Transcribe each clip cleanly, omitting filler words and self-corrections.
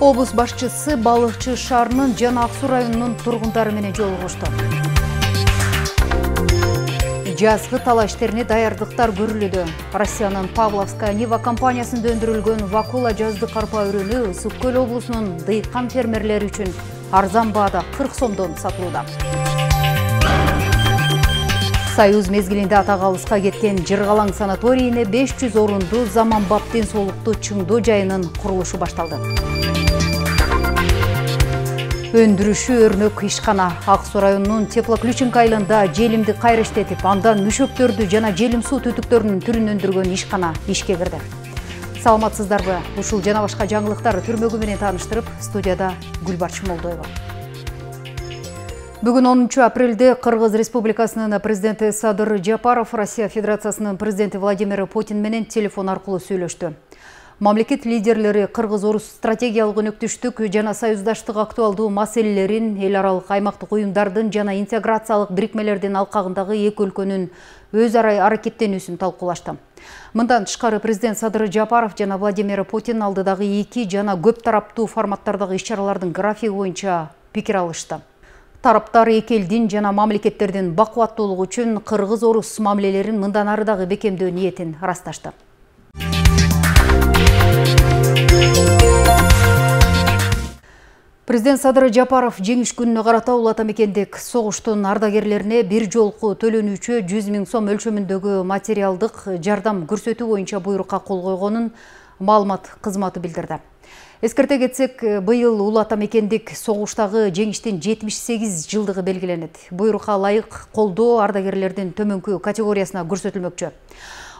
Облус башчысы Балыкчы шаарынын жана Ак Суу районунун тургундары менен жолугушту. Жазгы тала иштерине даярдыктар көрүлүүдө. Россиянын Павловская Нива компаниясында өндүрүлгөн вакула жаздык арпа өрөнү Ысык Көл облусунун дыйкан фермерлери үчүн арзан баада 40 сомдон сатылууда. Союз мезгилинде атак алыска кеткен Жыргалаң санаторийине 500 орунду заманбап ден соолуктуу чыңдоо жайынын курулушу башталды. Өндүрүшү өрнөк ишкана. Ак Суу районунун Теплоключенко айылында желимди кайра иштетип, андан мүшөктөрдү жана желим суу түтүктөрүнүн түрүн өндүргөн ишкана ишке кирди. Саламатсыздарбы? Ушул жана башка жаңылыктар түрмөгү менен тааныштырып, студияда Гүлбарчы Молдоева. Бүгүн 10 апрелде Кыргыз Республикасынын президенти Садыр Жапаров Россия Федерациясынын президенти Владимир Путин менен телефон аркылуу сүйлөштү. Мамлекет лидерлери Кыргыз-Орус стратегиялык өнөктүштүк жана союздаштык актуалдуу маселелерин, эл аралык аймактык уюмдардын жана интеграциялык бирикмелердин алкагындагы эки өлкөнүн өз ара аракеттенүүсүн талкуулашты. Мындан тышкары президент Садыр Жапаров жана Владимир Путин алдыдагы эки жана көп тараптуу форматтардагы иш-чаралардын графиги боюнча пикир алышты. Тараптар эки элдин жана мамлекеттердин бакубаттуулугу үчүн Кыргыз-Орус мамилелерин мындан ары дагы бекемдөө ниетин ырасташты. Президент Садыр Жапаров жеңиш күнүнө карата Улуу Ата Мекендик согуштун ардагерлерине бир жолку төлөнүүчү 100 000 сом өлчөмүндөгү материалдык жардам көрсөтүү боюнча буйрукка кол койгонун маалымат кызматы билдирди. Эскерте кетсек, быйыл Улуу Ата Мекендик согуштагы жеңиштин 78 жылдыгы белгиленет. Буйрукка ылайык колдоо ардагерлердин төмөнкү категориясына көрсөтүлмөкчү.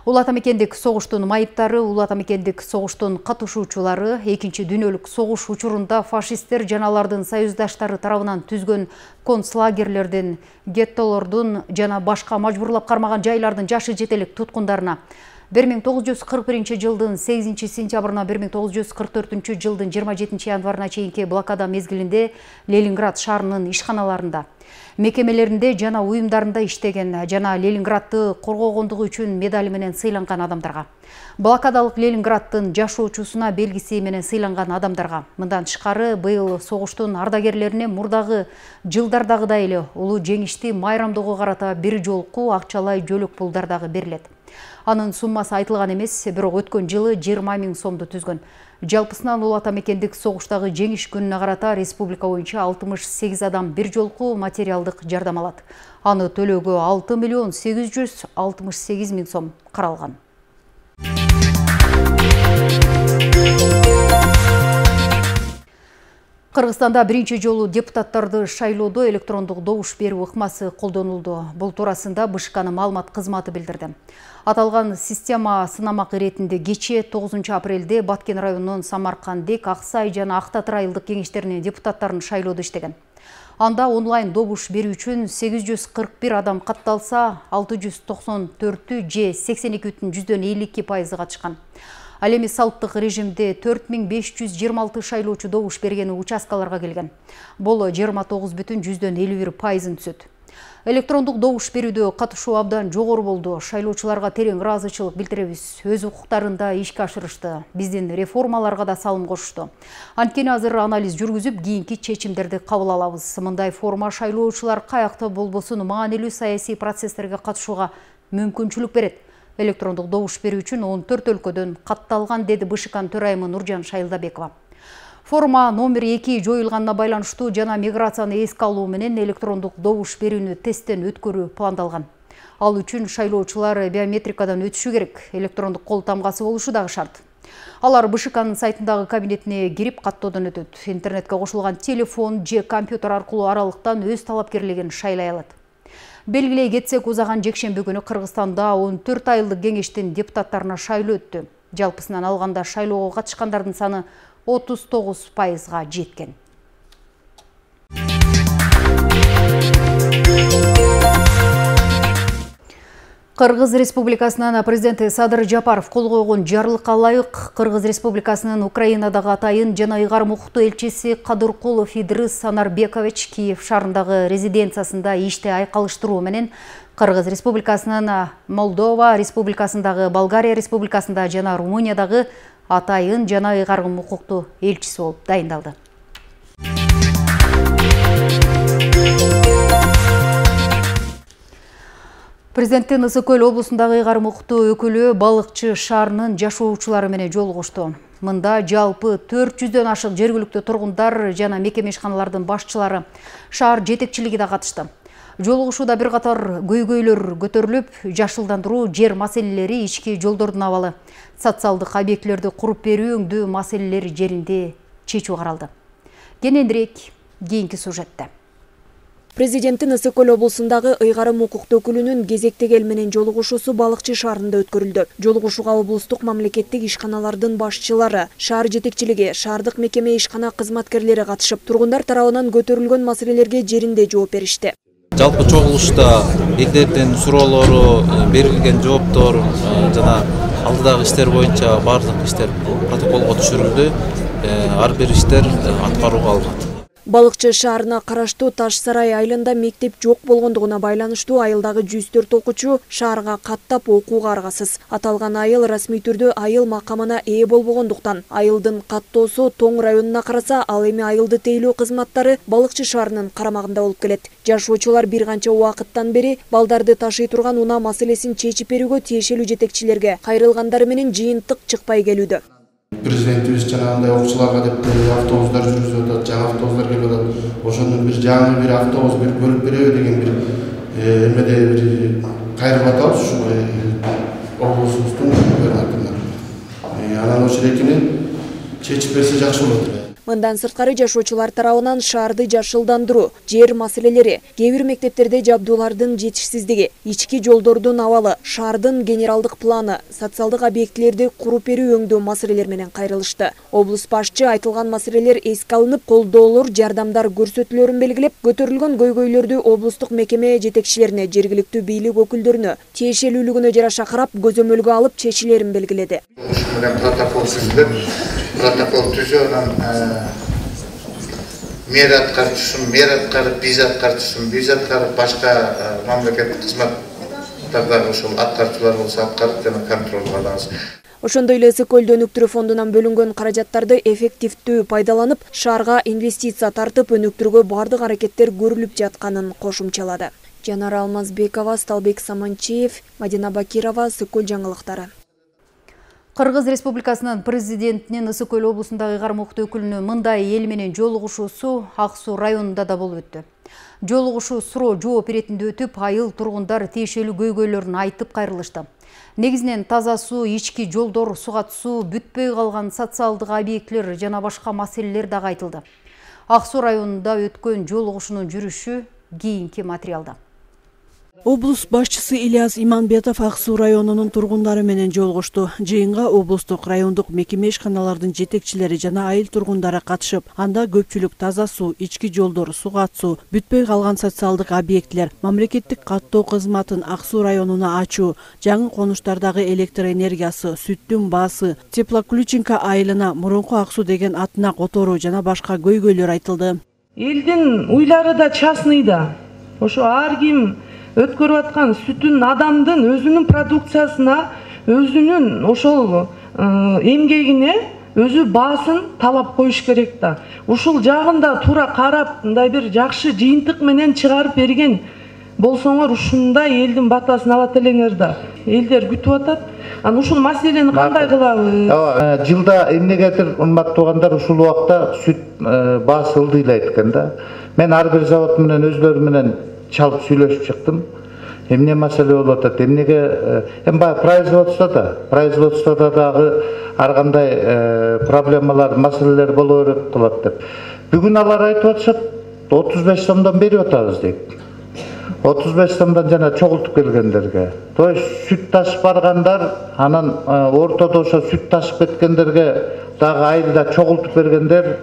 Улуу Ата Мекендик согуштун майыптары, Улуу Ата Мекендик согуштун катышуучулары, Экинчи дүйнөлүк согуш учурунда фашисттер жана алардын союздаштары тарабынан түзгөн концлагерлердин, геттолордун жана башка мажбурлап кармаган жайлардын жашы жетелик туткундарына 1941 жылдын 8 сентябрына 1944 жылдын 27 январына чейинки блокада мезгилинде Ленинград шаарынын ишканаларында, мекемелеринде жана уюмдарында иштеген жана Ленинградты коргогондугу үчүн медали менен сыйланган адамдарга, блокадалык Ленинградтын жашоочусуна белгиси менен сыйланган адамдарга, мындан тышкары быйыл согуштун ардагерлерине мурдагы жылдардагыдай эле улуу жеңишти майрамдоого карата бир жолку акчалай жөлөк пулдар дагы берилет. Анын суммасы айтылган эмес, бирок өткөн жылы 20 000 сомду түзгөн. Жалпысынан Улуу Ата Мекендик согуштагы жеңиш күнүнө карата республика боюнча 68 адам бир жолку материалдык жардам алат. Аны төлөөгө 6 868 000 сом каралган. Кыргызстанда биринчи жолу депутаттарды шайлоодо электрондук добуш берүү ыкмасы колдонулду. Бул туурасында БШКнын маалымат кызматы билдирди. Аталган система сынамак иретинде кечээ 9 апрелде Баткен районунун Самаркандек, Аксай жана Актатыр айылдык кеңештеринин депутаттарын шайлоодо иштеген. Анда онлайн добуш берүү үчүн 841 адам катталса, 694 же 82,52% катышкан. Ал эми салттык режимде 4526 шайлоочу добуш бергени участкаларга келген. Бул 29,51% түзөт. Электрондук добуш берүүдө катышуу абдан жогору болду. Шайлоочуларга терең ыраазычылык билдиребиз. Өз укуктарында ишке ашырышты. Биздин реформаларга да салым кошту. Анткени азыр анализ жүргүзүп, кийинки чечимдерди кабыл алабыз. Мындай форма шайлоочулар каякта болбосун маанилүү саясий процесстерге катышууга мүмкүнчүлүк берет. Электрондук добуш берүү үчүн 14 өлкөдөн катталган, деди БШКнын төрайымы Нуржан Шайылдабекова. Форма номер 2 жоюлганына байланыштуу жана миграцияны эске алуу менен электрондук добуш берүүнү тесттен өткөрүү пландалган. Ал үчүн шайлоочулар биометрикадан өтүшү керек, электрондук кол тамгасы болушу дагы шарт. Алар БШКнын сайтындагы кабинетине кирип каттоодон өтөт. Интернетке кошулган телефон же компьютер аркылуу аралыктан өз талапкерлигин шайлай алат. Белгилей кетсек, узаган жекшемби күнү Кыргызстанда 14 айылдык кеңештин депутаттарына шайлоо өттү. Жалпысынан алганда шайлоого катышкандардын саны 39%га жеткен. Кыргыз Республикасынын президенти Садыр Жапаров кол койгон жарлыкка ылайык Кыргыз Республикасынын Украинадагы атайын жана ыйгарым укуктуу элчиси Кадыркулов Идрис Санарбекович Киев шаарындагы резиденциясында ишти айкалыштыруу менен Кыргыз Республикасынын Молдова Республикасындагы, Болгария Республикасында жана Румыниядагы Атайын жана ыйгарым укуктуу элчиси болуп дайындалды. Президенттин Ысык-Көл облусундагы ыйгарым укуктуу өкүлү Балыкчы шаарынын жашоочулары менен жолугушту. Мында жалпы 400дөн ашык жергиликтүү тургундар жана мекеме ишканалардын башчылары, шаар жетекчилиги да катышты. Жолугушууда бир катар көйгөйлөр көтөрүлүп, жашылдандыруу, жер маселелери, ички жолдордун абалы, социалдык объектилерди куруп берүү өңдүү маселелери жеринде чечүү каралды. Кененирээк кийинки сюжетте. Президенттин Ысык-Көл облусундагы ыйгарым укуктуу өкүлүнүн кезектеги эл менен жолугушуусу Балыкчы шаарында өткөрүлдү. Жолугушууга облустук мамлекеттик ишканалардын башчылары, шаар жетекчилиги, шаардык мекеме ишкана кызматкерлери катышып, тургундар тарабынан көтөрүлгөн маселелерге жеринде жооп беришти. Жалпы чогулушта элдердин суроолору, берилген жооптор жана алдыдагы иштер боюнча бардык иштер протоколго түшүрүлдү. Ар бир иштер аткарууга алынат. Балыкчы шаарына караштуу Таш Сарай айылында мектеп жок болгондугуна байланыштуу айылдагы 104 окуучу шаарга каттап окууга аргасыз. Аталган айыл расмий түрдө айыл макамына ээ болбогондуктан айылдын каттоосу Тоң районуна караса, ал эми айылды тейлөө кызматтары Балыкчы шаарынын карамагында болуп келет. Жашоочулар бир канча убакыттан бери балдарды ташый турган унаа маселесин чечип берүүгө тиешелүү жетекчилерге кайрылгандары менен жыйынтык чыкпай келүүдө. Президентибиз жанагындай окуучуларга деп автобустар жүргүзүп атат, жаңы автобустар келип атат. Ошондон бир жаңы бир автобус бир бөлүп береби деген бир эмеде бир кайрылып атабыз ушу облусубуздун губернаторуна. Анан ошол экини чечип берсе жакшы болот. Мындан сырткары жашоочулар тарабынан шаарды жашылдандыруу, жер маселелери, кээ бир мектептерде жабдуулардын жетишсиздиги, ички жолдордун абалы, шаардын генералдык планы, социалдык объектилерди куруп берүү өңдүү маселелер менен кайрылышты. Облус башчы айтылган маселелер эске алынып, колдоолор, жардамдар көрсөтүлөрүн белгилеп, көтөрүлгөн көйгөйлөрдү облустук мекеме жетекчилерине, жергиликтүү бийлик өкүлдөрүнө тиешелүүлүгүнө жараша карап, көзөмөлгө алып чечилерин белгиледи. Протокол түзөөнөн мэр аткарчусун, мэр аткарып, биз аткарчусун, биз аткарып, башка мамлекеттик кызматтардагы ошол аткарчулар болсо аткарып жана контролго алабыз. Ошондой эле Ысык-Көлдө өнүктүрүү фондунан бөлүнгөн каражаттарды эффективдүү пайдаланып, шаарга инвестиция тартып, өнүктүрүүгө бардык аракеттер көрүлүп жатканын кошумчалады. Жанара Алмазбекова, Сталбек Саманчиев, Мадина Бакирова, Ысык-Көл жаңылыктары. Кыргыз Республикасынын президентинин Ысык-Көл облусундагы ыйгарым укуктуу өкүлүнүн мындай эл менен жолугушуусу Ак Суу районунда да болуп өттү. Жолугушуу суроо жооп иретинде өтүп, айыл тургундар тиешелүү көйгөйлөрүн айтып кайрылышты. Негизинен таза суу, ички жолдор, суга суу, бүтпөй калган социалдык объектилер жана башка маселелер дагы айтылды. Ак Суу районунда өткөн жолугушуунун жүрүшү кийинки материалда. Облус башчысы Ильяс Иманбетов Ак Суу районунун тургундары менен жолугушту. Жыйынга облустук райондук мекеме ишканалардын жетекчилери жана айыл тургундары катышып, анда көпчүлүк таза суу, ички жолдор, суга суу, бүтпөй калган социалдык объектилер, мамлекеттик каттоо кызматын Ак Суу районуна ачуу, жаңы конуштардагы электр энергиясы, сүттүн баасы, Теплоключенко айылына мурунку Ак Суу деген атына которуу жана башка көйгөйлөр айтылды. Элдин уйлары да частный да. Ошо ар ким өткөрүп аткан сүтүн адамдын өзүнүн продукциясына, өзүнүн ошол эмгегине өзү баасын талап коюш керек да. Ушул жагында туура карап, мындай бир жакшы жыйынтык менен чыгарып берген болсоңор, ушундай элдин батасын алат элеңер да. Элдер күтүп атат. Анан ушул маселени кандай кылабыз? Жылда эмнегедир урматтуу туугандар ушул убакта сүт баасы ылдыйлайт экен да. Мен ар бир завод менен өзлөрү менен чалып сүйлөшүп чыктым. Эмне маселе болуп атат? Эмнеге баягы производствода дагы ар кандай проблемалар, маселелер боло берет кылат деп. Бүгүн алар айтып атышат, 35 сомдон берип атабыз дейт. 35 сомдон жана чогултуп келгендерге. То есть сүт ташып баргандар, анан ортодо ошо сүт ташып кеткендерге дагы айылда чогултуп бергендер,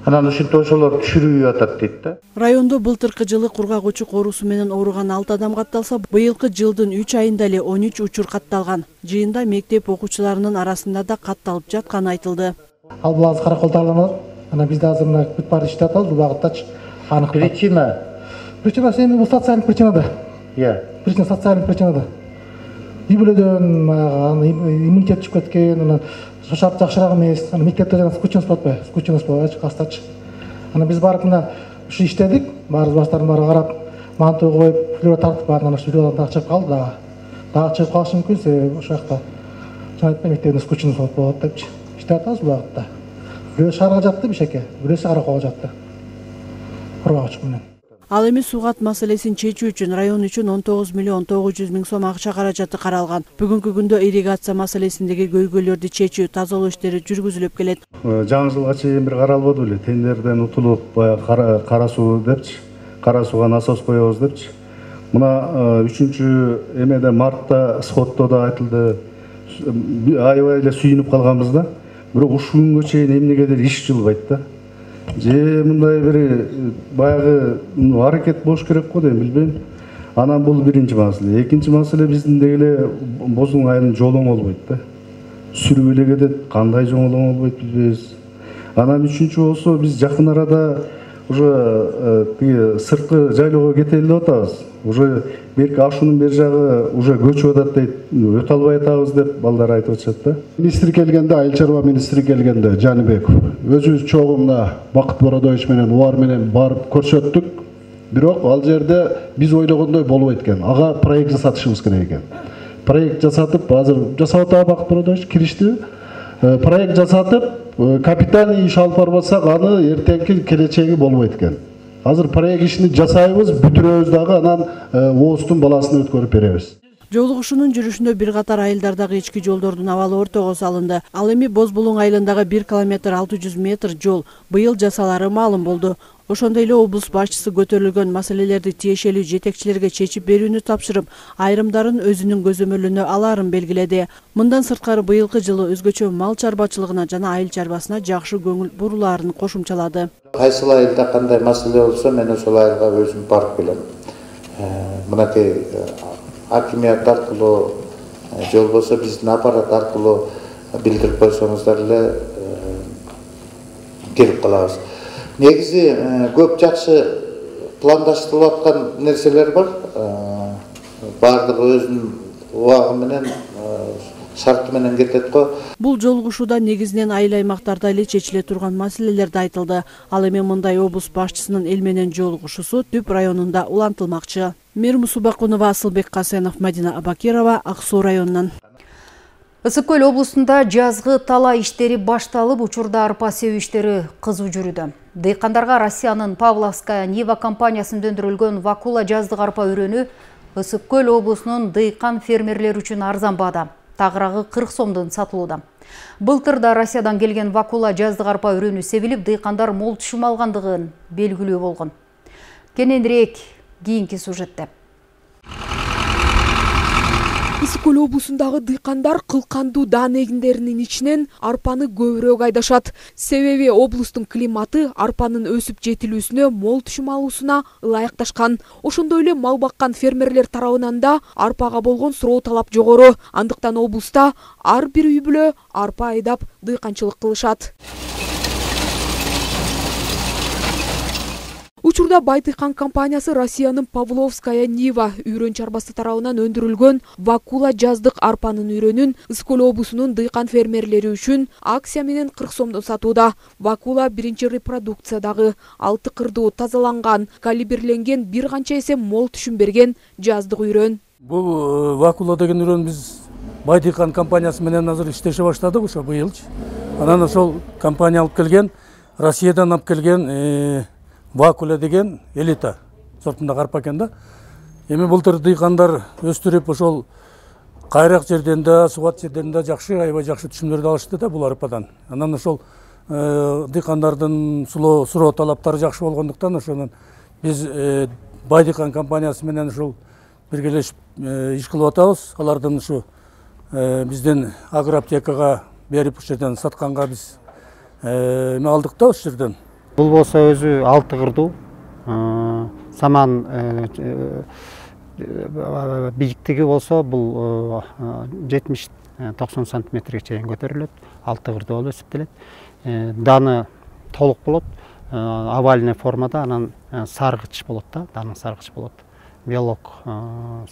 анан ушинтип ошолор түшүрүп атат дейт да. Райондо былтыркы жылы кургак учук оорусу менен ооруган 6 адам катталса, быйылкы жылдын 3 айында эле 13 учур катталган. Жыйында мектеп окуучуларынын арасында да катталып жатканы айтылды. Ал бул азыр каракол тагыланат. Анан бизде азыр мына бүт бар иштеп атабыз, бул багыттачы анык. Причина сен бул социалдык причинада. Причина социалдык причинада. Үй бүлөдөн иммунитет түшүп кеткен, анан шарт жакшыраак эмес. Мектепте жана скучность болуп атпайбы? Скучность болуп атчы, кастачы. Биз барып мына ушу иштедик, баарыбыз баштарын баары карап, мантуу коюп, флюро тартып баарынан ушу флюродан дагы чыгып калды дагы. Дагы чыгып калышы мүмкүн, себеби ошол жакта жана айтпайм, мектебинде скучность болот депчи. Иштеп атабыз бул багытта. Бирөө шаарга жатты бишеке, бирөөсү Караколго жатты. Кургагыч менен. Ал эми сугат маселесин чечүү үчүн район үчүн 19 миллион 900 миң сом акча каражаты каралган. Бүгүнкү күндө ирригация маселесиндеги көйгөйлөрдү чечүү, тазалоо иштери жүргүзүлүп келет. Жаңы жылга чейин бир каралбады беле, тендерден утулуп, баягы кара суу депчи, кара сууга насос коебуз депчи. Мына 3-чү эмеде мартта сотто да айтылды. Аябай эле сүйүнүп калганбыз да. Бирок ушул күнгө чейин эмнегедир иш жылбайт да. Же мындай бир баягы аракет болуш керек го дейм, билбейм. Анан бул биринчи маселе. Экинчи маселе биздин дегеле Бозулайдын жолу болбойт да. Сүрүп эле кетет, кандай жол болбойт билбейбиз. Анан үчүнчү болсо биз жакын арада уже тиги сырткы жайлоого кетели деп атабыз. Уже берки ашуунун бер жагы уже көчүп атат дейт. Өтө албай атабыз деп балдар айтып атышат да. Министр келгенде, айыл чарба министри келгенде Жаныбеков өзүбүз чогуу мына Бакыт Бородович менен Уар менен барып көрсөттүк. Бирок ал жерде биз ойлогондой болбойт экен. Ага проект жасатышыбыз керек экен. Проект жасатып, азыр жасап атабы Бакыт Бородович киришти. Проект жасатып, капитальный иш алып барбасак, аны эртеңки келечеги болбойт экен. Азыр проект ишини жасайбыз, бүтүрөбүз дагы, анан ооздун баласын өткөрүп беребиз. Жолугушуунун жүрүшүндө бир катар айылдардагы ички жолдордун абалы ортого салынды. Ал эми Боз Булуң айылындагы 1 километр 600 метр жол быйыл жасалары маалым болду. Ошондой эле облус башчысы көтөрүлгөн маселелерди тиешелүү жетекчилерге чечип берүүнү тапшырып, айрымдарын өзүнүн көзөмөлүнө аларын белгиледи. Мындан сырткары быйылкы жылы өзгөчө мал чарбачылыгына жана айыл чарбасына жакшы көңүл бурулаарын кошумчалады. Кайсыл айылда кандай маселе болсо, мен ошол айылга өзүм барып келем. Мынакей акимият аркылуу же болбосо биздин аппарат аркылуу билдирип койсоңуздар эле келип калабыз. Негизи көп жакшы пландаштырылып аткан нерселер бар. Бардыгы өзүнүн убагы менен шарты менен кетет го. Бул жолугушууда негизинен айыл аймактарда эле чечиле турган маселелер да айтылды. Ал эми мындай облус башчысынын эл менен жолугушуусу Түп районунда улантылмакчы. Мээрим Субакунова, Асылбек Касенов, Мадина Абакирова, Ак Суу районунан. Ысык Көл облусунда жазгы тала иштери башталып, учурда арпа себүү иштери кызуу жүрүүдө. Дыйкандарга Россиянын Павловская Нива компаниясында өндүрүлгөн вакула жаздык арпа үрөнү Ысык Көл облусунун дыйкан фермерлери үчүн арзан баада. Тагырагы 40 сомдон сатылууда. Былтырда Россиядан келген вакула жаздык арпа үрөнү себилип, дыйкандар мол түшүм алгандыгын белгилүү болгон. Кененирээк кийинки сюжетте. Ысык Көл облусундагы дыйкандар кылкандуу даан эгиндеринин ичинен арпаны көбүрөөк айдашат. Себеби облустун климаты арпанын өсүп жетилүүсүнө, мол түшүм алуусуна ылайыкташкан. Ошондой эле мал баккан фермерлер тарабынан да арпага болгон суроо талап жогору. Андыктан облуста ар бир үй бүлө арпа айдап дыйканчылык кылышат. Учурда Байтыйкан компаниясы Россиянын Павловская Нива үйрөн чарбасы тарабынан өндүрүлгөн вакула жаздык арпанын үйрөнүн Ысык Көл облусунун дыйкан фермерлери үчүн акция менен 40 сомдон сатууда. Вакула биринчи репродукциядагы 6 кырдуу тазаланган, калибрленген, бир канча эсе мол түшүм берген жаздык үйрөн. Бул вакула деген үйрөн биз Байтыйкан компаниясы менен азыр иштеше баштадык ошо быйылчы. Анан ошол компания алып келген, Россиядан алып келген вакула деген элита сортундагы арпа экен да. Эми былтыр дыйкандар өстүрүп ошол кайрак жерден да, сугат жерден да жакшы, аябай жакшы түшүмдөрдү алышты да бул арпадан. Анан ошол дыйкандардын суроо талаптары жакшы болгондуктан ошонун биз Байтыйкан компаниясы менен ушул биргелешип иш кылып атабыз. Алардын ушу биздин агроаптекага берип ушул жерден сатканга биз эме алдык да ушул жерден. Бул болсо өзү 6 кырдуу, саман бийиктиги болсо бул 70-90 сантиметрге чейин көтөрүлөт, 6 кырдуу болуп эсептелет. Даны толук болот, овальный формада, анан саргыч болот да, даны саргыч болот. Белок,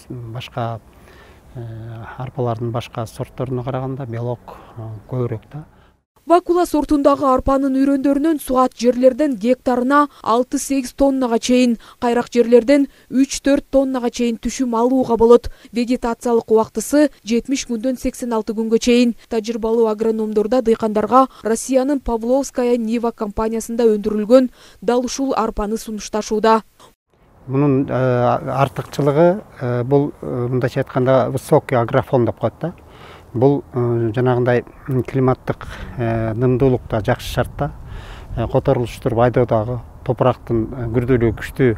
башка арпалардын башка сортторуна караганда белок көбүрөөк да. Вакула сортундагы арпанын үйрөндөрүнөн суат жерлерден гектарына 6-8 тоннага чейин, кайрак жерлерден 3-4 тоннага чейин түшүм алууга болот. Вегетациялык убактысы 70 күндөн 86 күнгө чейин. Тажрыйбалуу агрономдорда дыйкандарга Россиянын Павловская Нива компаниясында өндүрүлгөн дал ушул арпаны сунушташууда. Мунун артыкчылыгы бул мындайча айтканда высокий агрофон деп коет да. Бул жанагындай климаттык нымдуулукта жакшы шартта, которулуштур байдоодагы топурактын күрдүүлүгү күчтүү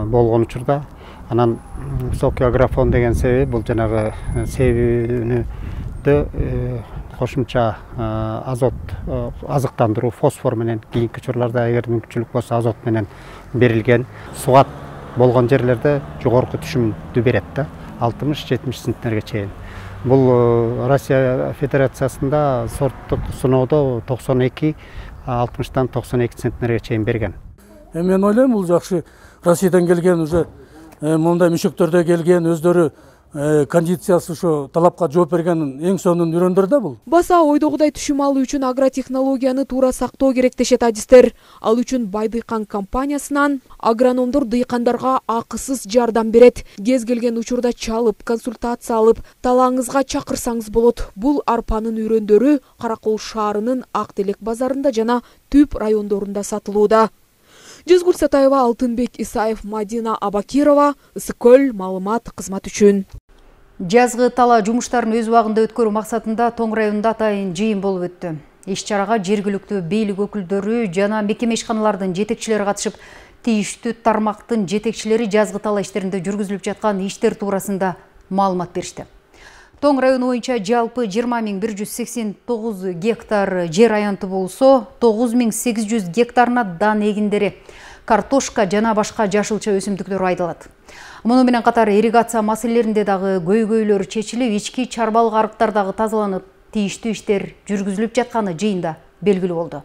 болгон учурда анан высокий агрофон деген себеби бул жанагы себүүнүдө кошумча азот азыктандыруу фосфор менен кийинки учурларда эгер мүмкүнчүлүк болсо азот менен берилген сугат болгон жерлерде жогорку түшүмдү берет да, 60-70 центнерге чейин. Бул Россия Федерациясында сорттук сыноодо 92-60-тан 92 центнерге чейин берген. Мен ойлойм, бул жакшы Россиядан келген уже мындай мүшөктөрдө келген өздөрү кондициясы ошо талапка жооп берген эң сонун үйрөндөр да бул. Баса ойдогудай түшүм алуу үчүн агротехнологияны туура сактоо керек дешет адистер. Ал үчүн Байдыйкан компаниясынан агрономдор дыйкандарга акысыз жардам берет. Кез келген учурда чалып, консультация алып, талааңызга чакырсаңыз болот. Бул арпанын үйрөндөрү Каракол шаарынын Актелек базарында жана Түп райондорунда сатылууда. Жезгүл Сатаева, Алтынбек Исаев, Мадина Абакирова, Ысыкөл маалымат кызмат үчүн. Жазгы тала жумуштарын өз убагында өткөрүү максатында Тоң районунда атайын жыйын болуп өттү. Иш-чарага жергиликтүү бийлик өкүлдөрү жана мекеме ишканалардын жетекчилери катышып, тийиштүү тармактын жетекчилери жазгы тала иштеринде жүргүзүлүп жаткан иштер туурасында маалымат беришти. Тоң району боюнча жалпы 20.189 гектар жер аянты болсо, 9.800 гектарына дан эгиндери, картошка жана башка жашылча өсүмдүктөр айдалат. Муну менен катар ирригация маселелеринде дагы көйгөйлөр чечилип, ички чарбалык арыктар дагы тазаланып, тийиштүү иштер жүргүзүлүп жатканы жыйында белгилүү болду.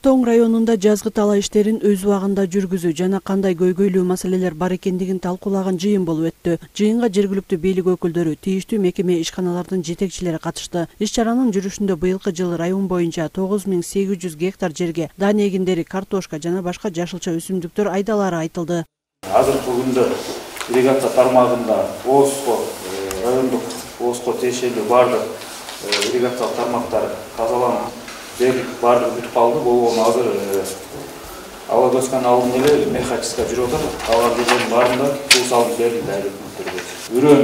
Тоң районунда жазгы тала иштерин өз убагында жүргүзүү жана кандай көйгөйлүү маселелер бар экендигин талкуулаган жыйын болуп өттү. Жыйынга жергиликтүү бийлик өкүлдөрү, тийиштүү мекеме ишканалардын жетекчилери катышты. Иш-чаранын жүрүшүндө быйылкы жылы район боюнча 9.800 гектар жерге дан эгиндери, картошка жана башка жашылча өсүмдүктөр айдалары айтылды. Азыркы күндө ирригация тармагында ООСко, райондук ООСко тиешелүү бардык ирригациялык тармактар тазаланып, бардыгы бүтүп калды. Болгону азыр Алабөскан алдында эле механическа жүрүп атат. Алар жердин баарында суу салынып берилди. Үрөн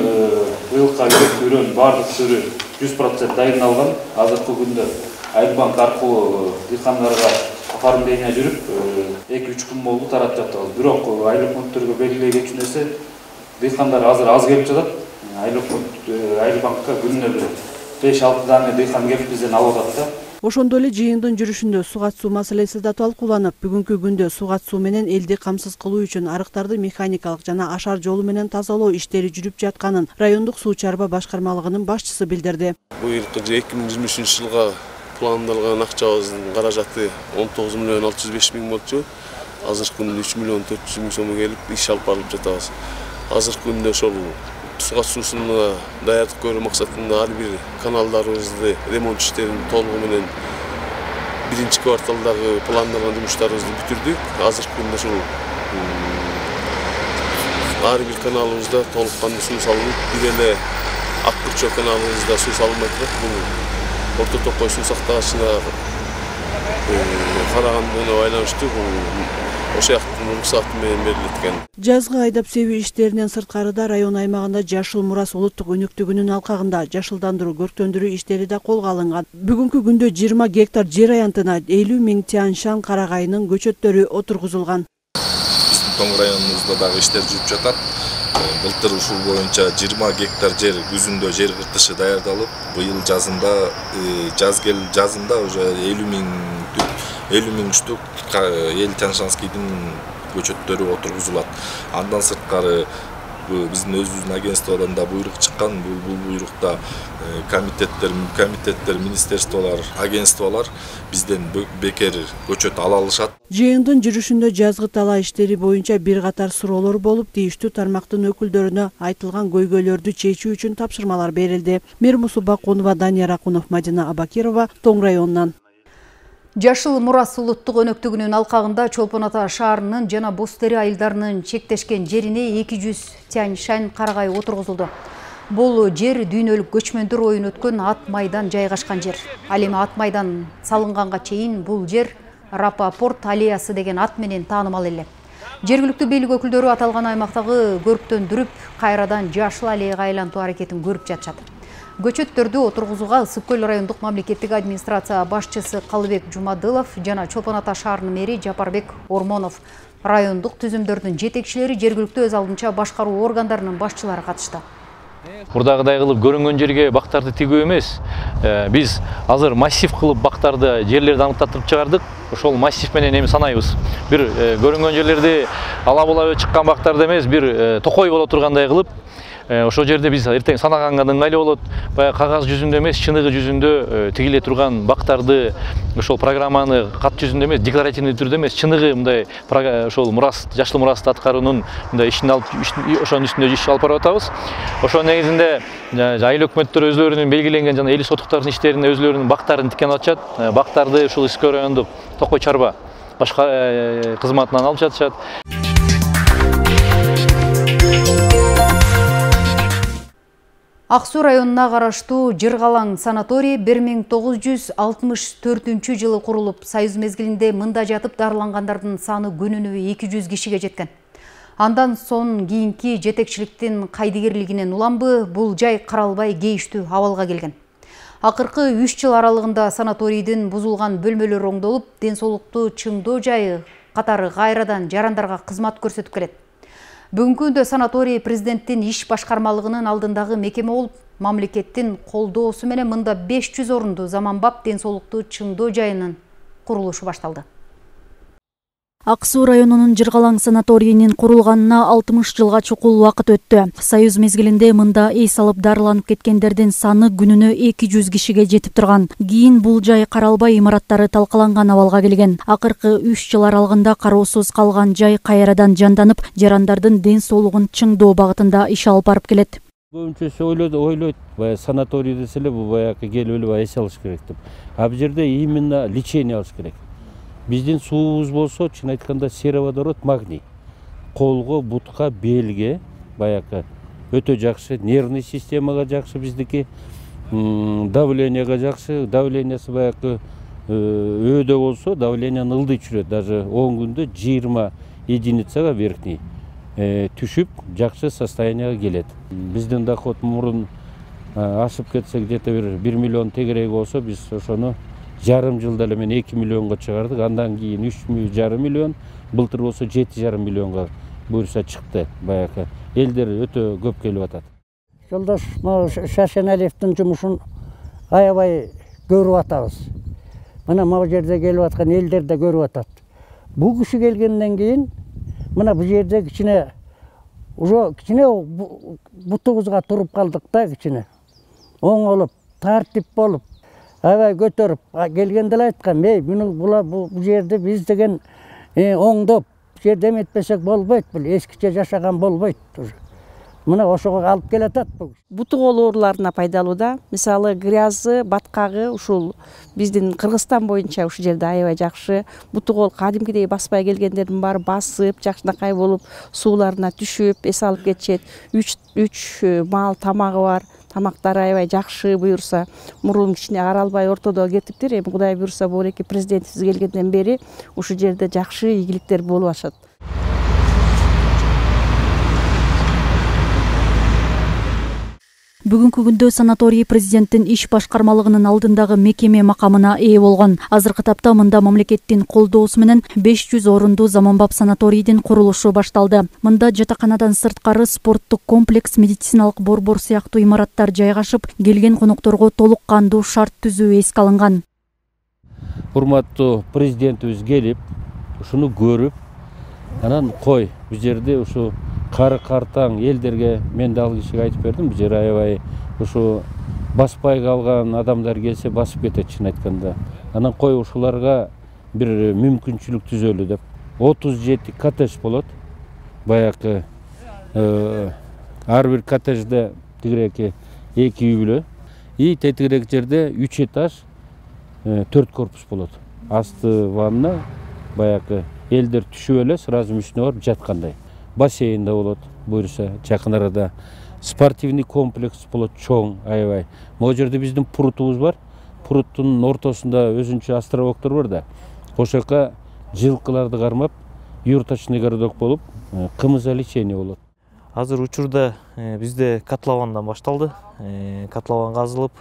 быйылкы үрөн бардык түрү 100% дайындалган. Азыркы күндө Айлбанк аркылуу дыйкандарга оформление жүрүп, 2-3 күн болду таратып жатабыз. Бирок айлык пункттөргө белгилей кетчү нерсе, дыйкандар азыр аз келип жатат. Айлбанкка күнүнө 5-6 дана дыйкан келип бизден алып атат да. Ошондой эле жыйындын жүрүшүндө сууга суу маселеси да талкууланып, бүгүнкү күндө сууга суу менен элди камсыз кылуу үчүн арыктарды механикалык жана ашар жолу менен тазалоо иштери жүрүп жатканын райондук суу чарба башкармалыгынын башчысы билдирди. Быйылкы 2023 жылга пландалган акчабыздын каражаты 19.605.000 болчу. Азыркы күндө 3.400.000 сом келип иш алып барылып жатабыз. Азыркы күндө ошол сууга суусуна даярдык көрүү максатында ар бир каналдарыбызды ремонт иштерин толугу менен биринчи кварталдагы пландалган жумуштарыбызды бүтүрдүк. Азыркы күндө ушул ар бир каналыбызда толук кандуу суу салынып, бир эле Ак Күрчө каналыбызда суу салынбай турат. Бул Орто Токой суу сактагычына карагандыгына байланыштуу ошол жактын уруксаты менен берилет экен. Жазгы айдап себүү иштеринен сырткарыда район аймагында Жашыл Мурас улуттук өнөктүгүнүн алкагында жашылдандыруу, көрктөндүрүү иштери да колго алынган. Бүгүнкү күндө 20 гектар жер аянтына 50.000 тянь-шан карагайынын көчөттөрү отургузулган. Биздин Тоң районубузда дагы иштер жүрүп жатат. Былтыр ушул боюнча 20 гектар жер күзүндө жер кыртышы даярдалып, быйыл жазында уже 50.000 штук эл Тянь-Шанскийдин көчөттөрү отургузулат. Андан сырткары биздин өзүбүздүн агентстводон да буйрук чыккан. Бул буйрукта комитеттер, министерстволор, агентстволар бизден бекер көчөт ала алышат. Жыйындын жүрүшүндө жазгы талаа иштери боюнча бир катар суроолор болуп, тийиштүү тармактын өкүлдөрүнө айтылган көйгөйлөрдү чечүү үчүн тапшырмалар берилди. Мирмусу Бакунова, Данияр Акунов, Мадина Абакирова, Тоң районунан. Жашыл Мурас улуттук өнөктүгүнүн алкагында Чолпон Ата шаарынын жана Бостери айылдарынын чектешкен жерине 200 Тянь-Шань карагай отургузулду. Бул жер дүйнөлүк көчмөндөр оюн өткөн ат майдан жайгашкан жер. Ал эми ат майдан салынганга чейин бул жер Рапопорт аллеясы деген ат менен таанымал эле. Жергиликтүү бийлик өкүлдөрү аталган аймактагы көрктөндүрүп, кайрадан жашыл аллеяга айлантуу аракетин көрүп жатышат. Көчөттөрдү отургузууга Ысык Көл райондук мамлекеттик администрация башчысы Калыбек Жумадылов жана Чолпон Ата шаарынын мэри Жапарбек Ормонов, райондук түзүмдөрдүн жетекчилери, жергиликтүү өз алдынча башкаруу органдарынын башчылары катышты. Мурдагыдай кылып көрүнгөн жерге бактарды тигүү эмес. Биз азыр массив кылып бактарды, жерлерди аныктатып чыгардык. Ошол массив менен эми санайбыз. Бир көрүнгөн жерлерди ала-була чыккан бактарды эмес, бир токой боло тургандай кылып, ошол жерде биз эртең санаганга ыңгайлуу болот. Баягы кагаз жүзүндө эмес, чыныгы жүзүндө тигиле турган бактарды ошол программаны кат жүзүндө эмес, декларативный түрдө эмес, чыныгы мындай ошол мурас, жашыл мурасты аткаруунун мындай ишин алып, ошонун үстүндө иш алып барып атабыз. Ошонун негизинде айыл өкмөттөр өзлөрүнүн белгиленген жана эли сотуктардын иштерине өзлөрүнүн бактарын тиккен атышат. Бактарды ушул Ысык Көл райондук Токой чарба башка кызматынан алып жатышат. Ак Суу районуна караштуу Жыргалаң санаторий 1964 жылы курулуп, Союз мезгилинде мында жатып дарылангандардын саны күнүнө 200 кишиге жеткен. Андан соң кийинки жетекчиликтин кайдыгерлигинен уламбы, бул жай каралбай кейиштүү абалга келген. Акыркы 3 жыл аралыгында санаторийдин бузулган бөлмөлөрү оңдолуп, ден соолукту чыңдоо жайы катары кайрадан жарандарга кызмат көрсөтүп келет. Бүгүнкү күндө санаторий президенттин иш башкармалыгынын алдындагы мекеме болуп, мамлекеттин колдоосу менен мында 500 орунду заманбап ден соолукту чыңдоо жайынын курулушу башталды. Ак Суу районунун Жыргалаң санаторийинин курулганына 60 жылга чукул убакыт өттү. Союз мезгилинде мында эс алып дарыланып кеткендердин саны күнүнө 200 кишиге жетип турган. Кийин бул жай каралбай имараттары талкаланган абалга келген. Акыркы 3 жыл аралыгында кароосуз калган жай кайрадан жанданып, жарандардын ден соолугун чыңдоо багытында иш алып барып келет. Көбүнчөсү ойлойт, баягы санаторий деселе бул баягы келип эле эс алыш керек деп. А бул жерде именно лечение алыш керек. Биздин суубуз болсо, чын айтканда сероводород, магний. Колго, бутка, белге баягы өтө жакшы, нервный системага жакшы биздики, давленияга жакшы, давлениясы баягы өөдө болсо, давленияны ылдый түшүрөт, даже 10 күндө 20 единицага верхний түшүп, жакшы состоянияга келет. Биздин доход мурун ашып кетсе, где-то 1 миллион тегерек болсо, биз ошону жарым жылда эле мен 2 миллионго чыгардык, андан кийин 3,5 миллион, былтыр болсо 7,5 миллионго буюрса чыкты. Баягы элдер өтө көп келип атат. Жолдош Шашеналиевдин жумушун аябай көрүп атабыз. Мына могу жерде келип аткан элдер да көрүп атат. Бул киши келгенден кийин мына бул жерде кичине бутубузга туруп калдык да, кичине оңолуп, тартип болуп, аябай көтөрүп келгенде эле айткам, бул жерде биз деген оңдоп, жерде эметпесек болбойт, бул эскиче жашаган болбойт. Мына ошого алып келатат бул. Бутугол ооруларына пайдалуу да. Мисалы грязы, баткагы ушул биздин Кыргызстан боюнча ушул жерде аябай жакшы. Бутугол кадимкидей баспай келгендердин баары басып, жакшынакай болуп, сууларына түшүп, эс алып кетишет. 3 маал тамагы бар. Тамактары аябай жакшы буюрса, мурун кичине каралбай ортодо кетиптир. Эми Кудай буюрса, бул эки президентибиз келгенден бери ушул жерде жакшы ийгиликтер болуп атышат. Бүгүнкү күндө санаторий президенттин иш башкармалыгынын алдындагы мекеме макамына ээ болгон. Азыркы тапта мында мамлекеттин колдоосу менен 500 орунду заманбап санаторийдин курулушу башталды. Мында жатаканадан сырткары спорттук комплекс, медициналык борбор сыяктуу имараттар жайгашып, келген конокторго толук кандуу шарт түзүү эске алынган. Урматтуу президентибиз келип, ушуну көрүп, анан бул жерде ушу кары картаң элдерге мен да ал кишиге айтып бердим, бул жер аябай ушу баспай калган адамдар келсе басып кетет чын айтканда. Анан кой ушуларга бир мүмкүнчүлүк түзөлү деп. 37 коттедж болот. Баягы ар бир коттеджде тигиреки 2 үй бүлө. И тетигирээк жерде 3 этаж 4 корпус болот. Асты ванна, баягы элдер түшүп эле сразу мүчүнө барып жаткандай. Бассейн да болот, буюрса жакын арада. Спортивный комплекс болот чоң, аябай. Могу жерде биздин пурутубуз бар. Пуруттун ортосунда өзүнчө островоктор бар да. Ошол жака жылкыларды кармап, юрточный городок болуп, кымыза-лечение болот. Азыр учурда бизде котловандан башталды. Котлован казылып,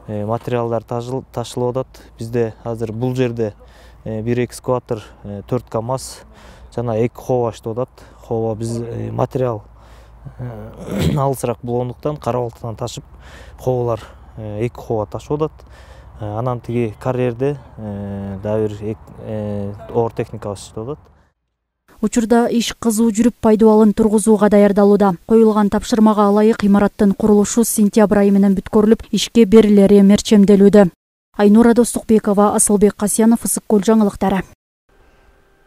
материалдар ташылып атат. Бизде азыр бул жерде бир экскаватор, 4 КАМАЗ жана 2 хова иштеп атат. Хова биз материал алысыраак болгондуктан Карабалтыдан ташып, ховалар 2 хова ташып атат. Анан тиги карьерде дагы бир оор техникабыз иштеп атат. Учурда иш кызуу жүрүп, пайдаланууга тургузууга даярдалууда. Коюлган тапшырмага ылайык имараттын курулушу сентябрь айы менен бүткөрүлүп, ишке берилери мерчемделүүдө. Айнура Достукбекова, Асылбек Касьянов, Ысык Көл жаңылыктары.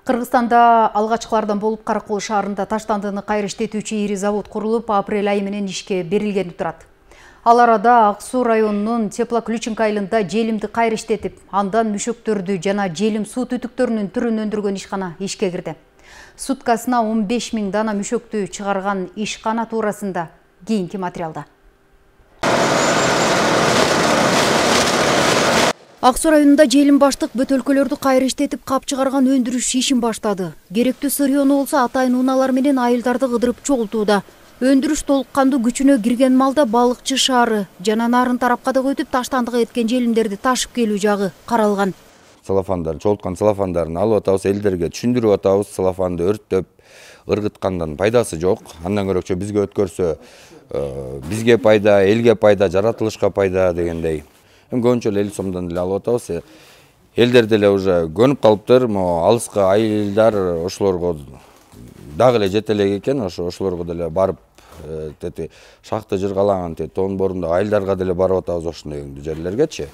Кыргызстанда алгачкылардан болуп Каракол шаарында таштандыны кайра иштетүүчү ири завод курулуп, апрель айы менен ишке берилгени турат. Ал арада Ак Суу районунун Теплоключенко айылында желимди кайра иштетип, андан мүшөктөрдү жана желим суу түтүктөрүнүн түрүн өндүргөн ишкана ишке кирди. Суткасына 15 000 дана мүшөктү чыгарган ишкана туурасында кийинки материалда. Ак Суу районунда желим баштык бөтөлкөлөрдү кайра иштетип, кап чыгарган өндүрүш ишин баштады. Керектүү сырыйоону болсо атайын унаалар менен айылдарды кыдырып чогултууда. Өндүрүш толук кандуу күчүнө кирген малда балыкчы шаары жана нарын тарапка да өтүп, таштандыга эткен желимдерди ташып келүү жагы каралган. Целлофандар, чогулткан целлофандарын алып атабыз, элдерге түшүндүрүп атабыз. Целлофанды өрттөп, ыргыткандан пайдасы жок. Андан көрөкчө бизге өткөрсө, бизге пайда, элге пайда, жаратылышка пайда дегендей. Көбүнчө эле 50 сомдон деле алып атабыз. Элдер деле уже көнүп калыптыр, алыска айылдар ошолорго дагы эле жете элек экен, ошолорго деле барып, шахта жыргалаган тоон борунда айылдарга деле барып атабыз ошондой жерлергечи.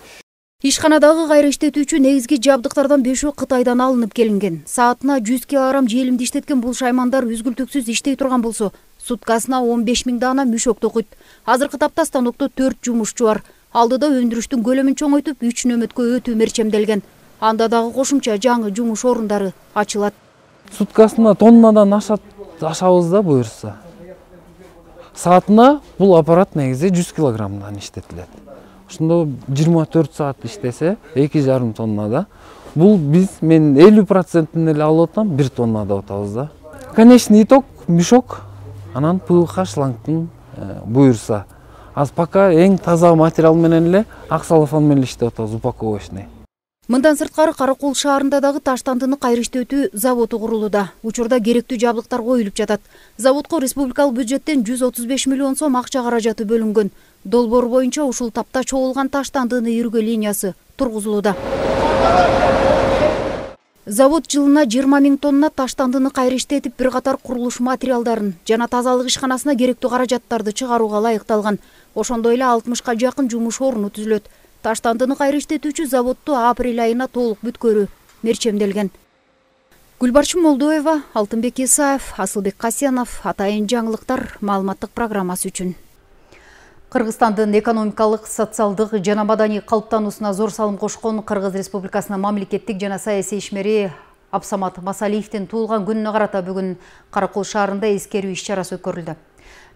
Ишканадагы кайра иштетүүчү негизги жабдыктардан 5-өө Кытайдан алынып келинген. Саатына 100 кг желимди иштеткен бул шаймандар үзгүлтүксүз иштей турган болсо, суткасына 15 000 дана мүшөк токуйт. Азыркы тапта станокто 4 жумушчу бар. Алдыда өндүрүштүн көлөмүн чоңойтуп, 3 нөмөткө өтүү мерчемделген. Анда дагы кошумча жаңы жумуш орундары ачылат. Суткасына тоннадан ашабыз да буюрса. Саатына бул аппарат негизи 100 килограммдан иштетилет. Ошондо 24 саат иштесе 2,5 тоннада. Бул мен 50%-ын эле алып атам, 1 тоннада атабыз да. Конечный итог мүшөк, анан ПВХ шлангтын буюрса. Аз пока эң таза материал менен эле ак целлофан менен иштеп атабыз, упаковочный. Мындан сырткары Каракол шаарында дагы таштандыны кайра иштетүү заводу курулууда. Учурда керектүү жабдыктар коюлуп жатат. Заводко республикалык бюджеттен 135 миллион сом акча каражаты бөлүнгөн. Долбоор боюнча ушул тапта чогулган таштандыны иргөө линиясы тургузулууда. Завод жылына 20 000 тонна таштандыны кайра иштетип, бир катар курулуш материалдарын жана тазалык ишканасына керектүү каражаттарды чыгарууга лайыкталган. Ошондой эле 60-ка жакын жумуш орну түзүлөт. Таштандыны кайра иштетүүчү заводду апрель айына толук бүткөрүү мерчемделген. Гүлбарчын Молдоева, Алтынбек Исаев, Асылбек Касьянов, Атайын жаңылыктар маалыматтык программасы үчүн. Кыргызстандын экономикалык, социалдык жана маданий калыптануусуна зор салым кошкон Кыргыз Республикасынын мамлекеттик жана саясий ишмери Абсамат Масалиевдин туулган күнүнө карата бүгүн Каракол шаарында эскерүү иш-чарасы өткөрүлдү.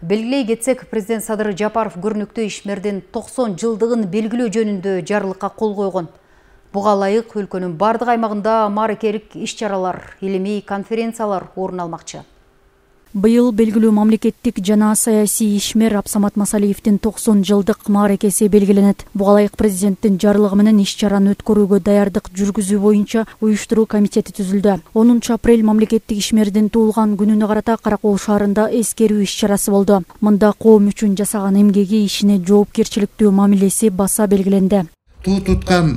Белгилей кетсек, президент Садыр Жапаров көрнөктүү ишмердин 90 жылдыгын белгилөө жөнүндө жарлыкка кол койгон. Буга ылайык өлкөнүн бардык аймагында мааракелик иш-чаралар, илимий конференциялар орун алмакчы. Быйыл белгилүү мамлекеттик жана саясий ишмер Абсамат Масалиевдин 90 жылдык мааракеси белгиленет. Буга ылайык президенттин жарлыгы менен иш-чараны өткөрүүгө даярдык жүргүзүү боюнча уюштуруу комитети түзүлдү. 10 апрель мамлекеттик ишмердин туулган күнүнө карата Каракол шаарында эскерүү иш-чарасы болду. Мында коом үчүн жасаган эмгеги, ишине жоопкерчиликтүү мамилеси баса белгиленди. туу туткан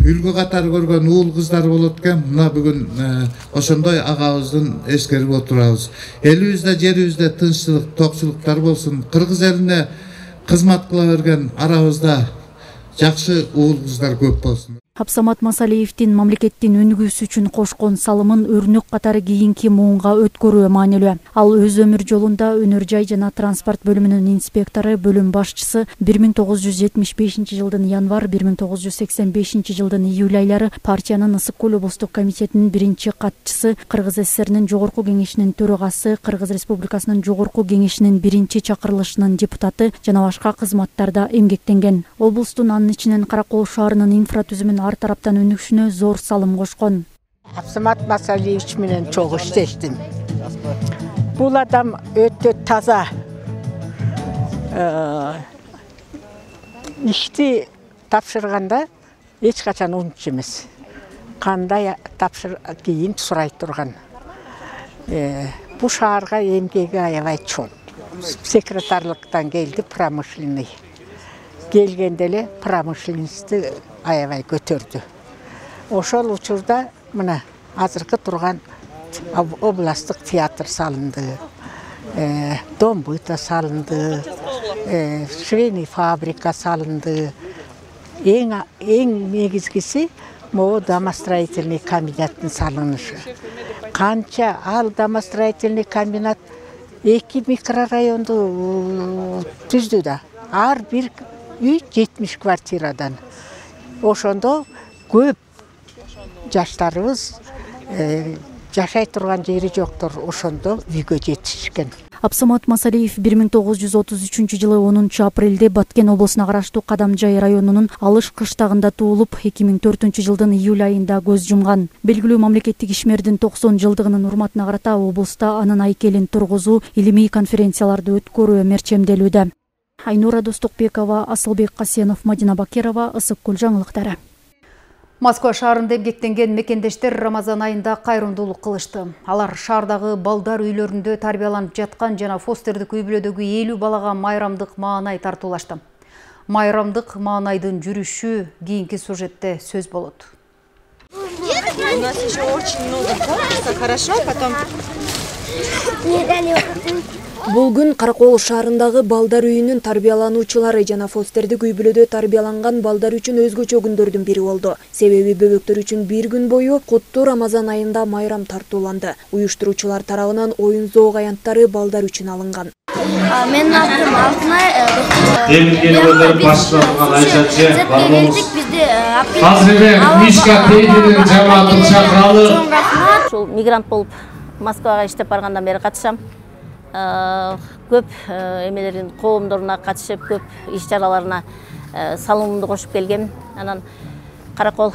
үлгү катары көргөн уул кыздар болот экен. Мына бүгүн ошондой агабыздын эскерип отурабыз. Элибизде, жерибизде тынччылык, токчулуктар болсун. Кыргыз элине кызмат кыла берген арабызда жакшы уул кыздар көп болсун. Абсамат Масалиевдин мамлекеттин өнүгүүсү үчүн кошкон салымын өрнөк катары кийинки муунга өткөрүү маанилүү. Ал өз өмүр жолунда өнөр жай жана транспорт бөлүмүнүн инспектору, бөлүм башчысы 1975 жылдын январ, 1985 жылдын июль айлары партиянын Ысык Көл облустук комитетинин биринчи катчысы, Кыргыз ССРнин жогорку кеңешинин төрагасы, Кыргыз Республикасынын жогорку кеңешинин биринчи чакырылышынын депутаты жана башка кызматтарда эмгектенген. Облустун анын ичинен Каракол шаарынын инфратүзүмүн ар тараптан өнүгүшүнө зор салым кошкон. Абсамат Масалиевич менен чогуу иштештим. Бул адам өтө таза. Ишти тапшырганда эч качан унутуш эмес. Кандай кийин сурай турган. Бул шаарга эмгеги аябай чоң. Секретарлыктан келди, промышленный. Келгенде эле промышленностьти аябай көтөрдү. Ошол учурда мына азыркы турган областтык театр салынды, дом быта салынды, швейный фабрика салынды. Эң негизгиси могу домостроительный комбинаттын салынышы. Канча ал домостроительный комбинат 2 микрорайонду түздү да. Ар бир үй 70 квартирадан. Ошондо көп жаштарыбыз жашай турган жери жоктор ошондо үйгө жетишкен. Абсамат Масалиев 1933 жылы 10 апрелде Баткен облусуна караштуу Кадамжай районунун Алыш кыштагында туулуп, 2004 жылдын июль айында көз жумган. Белгилүү мамлекеттик ишмердин 90 жылдыгынын урматына карата облуста анын айкелин тургузуу, илимий конференцияларды өткөрүү мерчемделүүдө. Айнура Достукбекова, Асылбек Касенов, Мадина Бакирова, Ысык Көл жаңылыктары. Москва шаарында эмгектенген мекендештер Рамазан айында кайрымдуулук кылышты. Алар шаардагы балдар үйлөрүндө тарбияланып жаткан жана фостердик үй бүлөдөгү 50 балага майрамдык маанай тартуулашты. Майрамдык маанайдын жүрүшү кийинки сюжетте сөз болот. У нас еще очень много фокуса, хорошо, потом... Бул күн Каракол шаарындагы балдар үйүнүн тарбиялануучулары жана фостердик үй бүлөдө тарбияланган балдар үчүн өзгөчө күндөрдүн бири болду. Себеби бөбөктөр үчүн бир күн бою куттуу Рамазан айында майрам тартууланды. Уюштуруучулар тарабынан оюн зоок аянттары балдар үчүн алынган. Менин атым Алтынай. Эмгенелер башталган Айшачы бар болуңуз. Азыр эле Мишка Пейдинин жамаатын чакыралы. Ушул мигрант болуп Москвага иштеп баргандан бери катышам. Көп эмелерин коомдоруна катышып, көп иш-чараларына салымымды кошуп келгем. Анан Каракол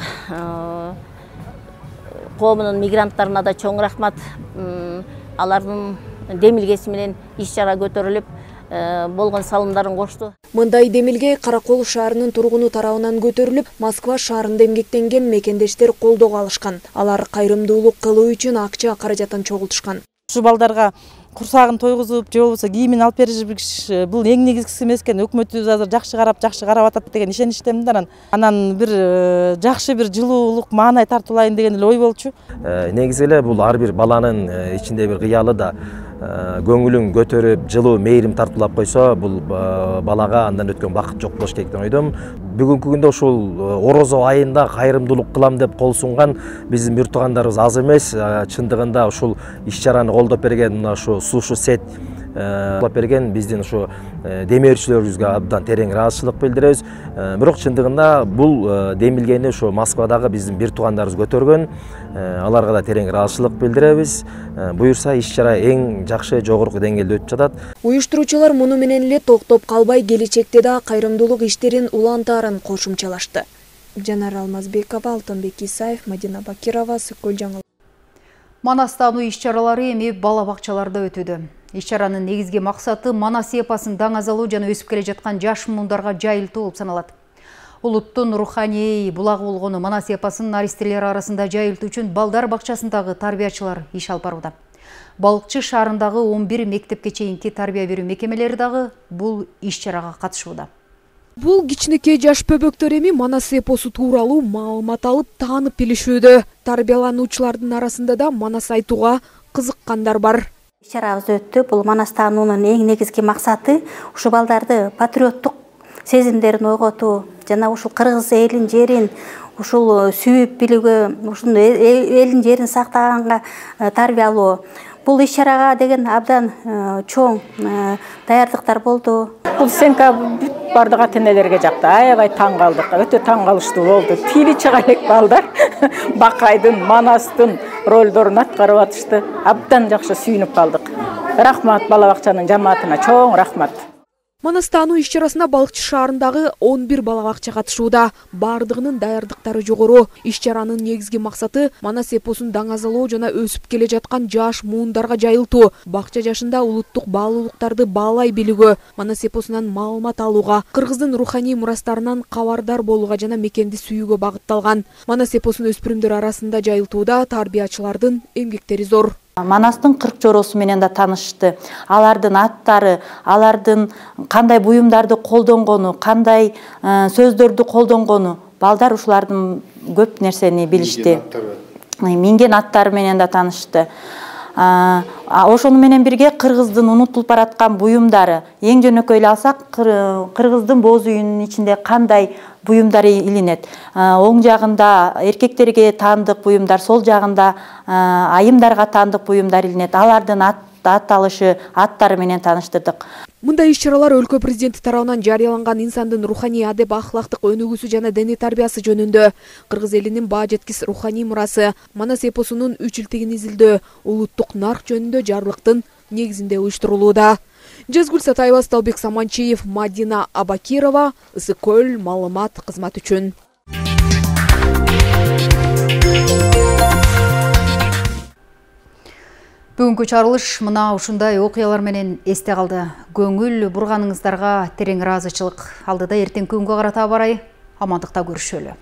коомунун мигранттарына да чоң рахмат. Алардын демилгеси менен иш-чара көтөрүлүп, болгон салымдарын кошту. Мындай демилге Каракол шаарынын тургуну тарабынан көтөрүлүп, Москва шаарында эмгектенген мекендештер колдоого алышкан. Алар кайрымдуулук кылуу үчүн акча каражатын чогултушкан. Ушу балдарга курсагын тойгузуп, же болбосо кийимин алып бериш бул эң негизгиси эмес экен. Өкмөтүбүз азыр жакшы карап атат деген ишеничтемин. Анан бир жакшы бир жылуулук маанай тартуулайын деген эле ой болчу. Негизи эле бул ар бир баланын ичинде бир кыялы да көңүлүн көтөрүп, жылуу мейрим тартуулап койсо, бул балага андан өткөн бакыт жок болуш керек деп ойдом. Бүгүнкү күндө ушул Орозо айында кайрымдуулук кылам деп кол сунган биздин бир туугандарыбыз аз эмес. Чындыгында ушул иш-чараны колдоп берген мына ушу Сушу Сет берген биздин ушу демеушүлөрүбүзгө абдан терең ыраазычылык билдиребиз. Бирок чындыгында бул демилгени ушу Москвадагы биздин бир туугандарыбыз көтөргөн. Аларга да терең ыраазычылык билдиребиз. Буюрса иш-чара эң жакшы жогорку деңгээлде өтүп жатат. Уюштуруучулар муну менен эле токтоп калбай, келечекте да кайрымдуулук иштерин улантаарын кошумчалашты. Жанар Алмазбекова, Алтынбек Исаев, Мадина Бакирова, Ысык Көл жаңылыктары. Манастануу иш-чаралары эми бала бакчаларда өтүүдө. Иш-чаранын негизги максаты Манас эпосун даңазалоо жана өсүп келе жаткан жаш муундарга жайылтуу болуп саналат. Улуттун руханий булагы болгону Манас эпосун наристелер арасында жайылтуу үчүн балдар бакчасындагы тарбиячылар иш алып барууда. Балыкчы шаарындагы 11 мектепке чейинки тарбия берүү мекемелери дагы бул иш-чарага катышууда. Бул кичинекей жаш бөбөктөр эми Манас эпосу тууралуу маалымат алып таанып билишүүдө. Тарбиялануучулардын арасында да Манас айтууга кызыккандар бар. Иш-чарабыз өттү. Бул Манас таануунун эң негизги максаты ушу балдарды патриоттук сезимдерин ойготуу, жана ушул кыргыз элин, жерин ушул сүйүп билүүгө, ушул элин жерин сактаганга тарбиялоо. Бул иш-чарага деген абдан чоң даярдыктар болду. Бул сенка бардык ата-энелерге жакты. Аябай таң калдык. Өтө таң калыштуу болду. Тили чыга элек балдар Бакайдын, Манастын ролдорун аткарып атышты. Абдан жакшы сүйүнүп калдык. Рахмат бала бакчанын жамаатына, чоң рахмат. Манас таануу иш-чарасына Балыкчы шаарындагы 11 бала бакча катышууда. Бардыгынын даярдыктары жогору. Иш-чаранын негизги максаты Манас эпосун даңазалоо жана өсүп келе жаткан жаш муундарга жайылтуу. Бакча жашында улуттук баалуулуктарды баалай билүүгө, Манас эпосунан маалымат алууга, кыргыздын руханий мурастарынан кабардар болууга жана мекенди сүйүүгө багытталган. Манас эпосун өспүрүмдөр арасында жайылтууда тарбиячылардын эмгектери зор. Манастын 40 жоросу менен да таанышты. Алардын аттары, алардын кандай буюмдарды колдонгону, кандай сөздөрдү колдонгону, балдар ушулардын көп нерсени билишти. Минген аттары менен да таанышты. Ошону менен бирге кыргыздын унутулуп бараткан буюмдары, эң жөнөкөй алсак, кыргыздын боз үйүнүн ичинде кандай буюмдар илинет. Оң жагында эркектерге таандык буюмдар, сол жагында айымдарга таандык буюмдар илинет. Алардын ат алышы, аттары менен тааныштырдык. Мындай иш-чаралар өлкө президенти тарабынан жарыяланган инсандын руханий адеп ахлактык өнүгүүсү жана дене тарбиясы жөнүндө, кыргыз элинин баа жеткис руханий мурасы, Манас эпосунун 3 жылтыгин изилдөө, улуттук нарк жөнүндө жарлыктын негизинде уюштурулууда. Жазгүл Сатаева, Сталбек Саманчиев, Мадина Абакирова, Ысык-Көл маалымат кызмат үчүн. Бүгүнкү чарылыш мына ушундай окуялар менен эсте калды. Көңүл бурганыңыздарга терең ыраазычылык. Алдыда эртең күнгө карата барай амандыкта көрүшөлү.